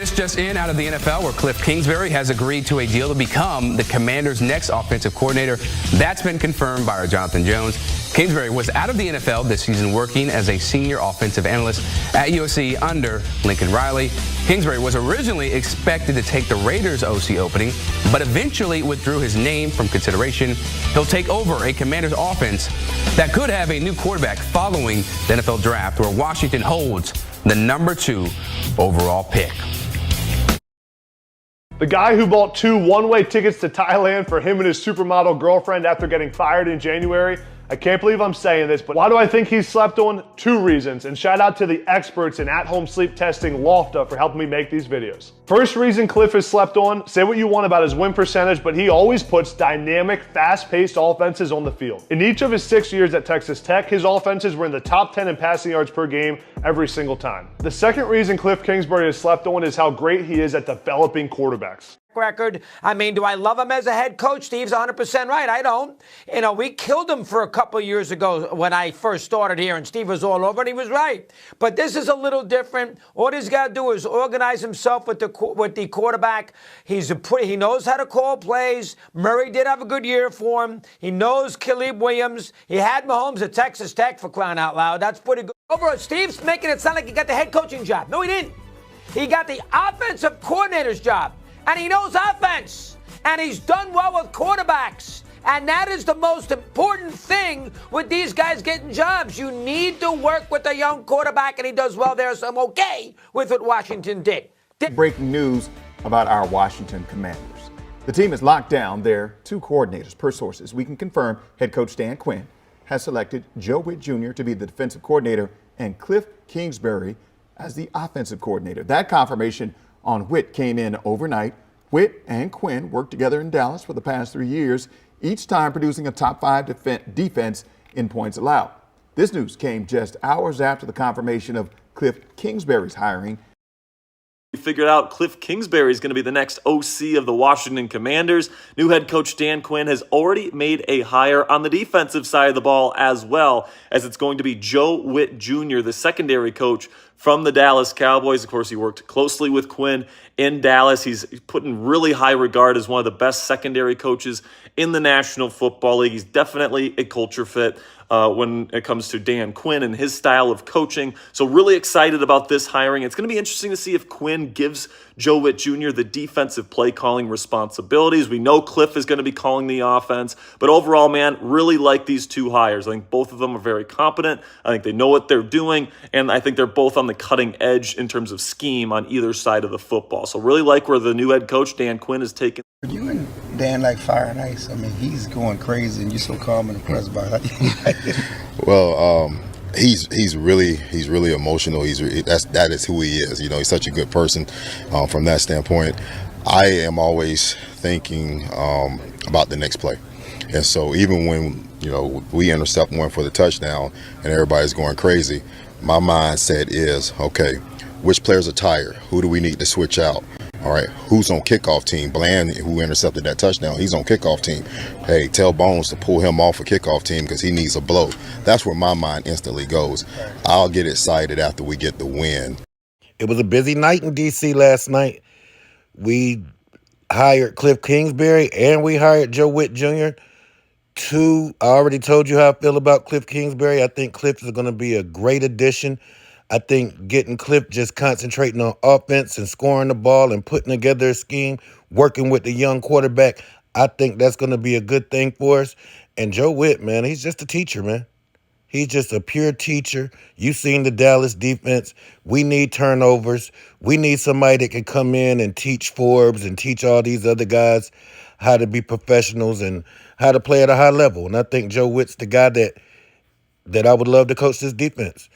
This just in out of the NFL, where Kliff Kingsbury has agreed to a deal to become the Commanders' next offensive coordinator. That's been confirmed by our Jonathan Jones. Kingsbury was out of the NFL this season working as a senior offensive analyst at USC under Lincoln Riley. Kingsbury was originally expected to take the Raiders' OC opening, but eventually withdrew his name from consideration. He'll take over a Commanders' offense that could have a new quarterback following the NFL draft, where Washington holds the number 2 overall pick. The guy who bought 2 one-way tickets to Thailand for him and his supermodel girlfriend after getting fired in January. I can't believe I'm saying this, but why do I think he's slept on? 2 reasons, and shout out to the experts in at-home sleep testing, Lofta, for helping me make these videos. First reason Kliff has slept on, say what you want about his win percentage, but he always puts dynamic, fast-paced offenses on the field. In each of his 6 years at Texas Tech, his offenses were in the top 10 in passing yards per game every single time. The second reason Kliff Kingsbury has slept on is how great he is at developing quarterbacks. Record. I mean, do I love him as a head coach? Steve's 100% right. I don't. You know, we killed him for a couple years ago when I first started here, and Steve was all over, and he was right. But this is a little different. All he's got to do is organize himself with the quarterback. He knows how to call plays. Murray did have a good year for him. He knows Caleb Williams. He had Mahomes at Texas Tech, for crying out loud. That's pretty good. Overall, Steve's making it sound like he got the head coaching job. No, he didn't. He got the offensive coordinator's job. And he knows offense, and he's done well with quarterbacks. And that is the most important thing with these guys getting jobs. You need to work with a young quarterback, and he does well there, so I'm okay with what Washington did. Breaking news about our Washington Commanders. The team has locked down their 2 coordinators. Per sources, we can confirm head coach Dan Quinn has selected Joe Whitt Jr. to be the defensive coordinator and Kliff Kingsbury as the offensive coordinator. That confirmation on Whitt came in overnight. Whitt and Quinn worked together in Dallas for the past 3 years, each time producing a top 5 defense in points allowed. This news came just hours after the confirmation of Kliff Kingsbury's hiring. We figured out Kliff Kingsbury is going to be the next OC of the Washington Commanders. New head coach Dan Quinn has already made a hire on the defensive side of the ball as well, as it's going to be Joe Whitt Jr., the secondary coach from the Dallas Cowboys. Of course, he worked closely with Quinn in Dallas. He's put in really high regard as one of the best secondary coaches in the National Football League. He's definitely a culture fit when it comes to Dan Quinn and his style of coaching. So really excited about this hiring. It's going to be interesting to see if Quinn gives Joe Whitt Jr. the defensive play calling responsibilities. We know Kliff is going to be calling the offense, but overall, man, really like these 2 hires. I think both of them are very competent. I think they know what they're doing, and I think they're both on the cutting edge in terms of scheme on either side of the football. So really like where the new head coach, Dan Quinn, is taking. You and Dan like fire and ice. I mean, he's going crazy, and you're so calm and impressed by it. Well, he's really emotional. That is who he is. You know, he's such a good person. From that standpoint, I am always thinking about the next play, and so even when we intercept one for the touchdown and everybody's going crazy, my mindset is, okay, which players are tired? Who do we need to switch out? All right, who's on kickoff team? Bland, who intercepted that touchdown, he's on kickoff team. Hey, tell Bones to pull him off a kickoff team because he needs a blow. That's where my mind instantly goes. I'll get excited after we get the win. It was a busy night in D.C. last night. We hired Kliff Kingsbury and we hired Joe Whitt Jr. I already told you how I feel about Kliff Kingsbury. I think Kliff is going to be a great addition. I think getting Kliff just concentrating on offense and scoring the ball and putting together a scheme, working with the young quarterback, I think that's going to be a good thing for us. And Joe Whitt, man, he's just a teacher, man. He's just a pure teacher. You've seen the Dallas defense. We need turnovers. We need somebody that can come in and teach Forbes and teach all these other guys how to be professionals and how to play at a high level. And I think Joe Whitt's the guy that I would love to coach this defense.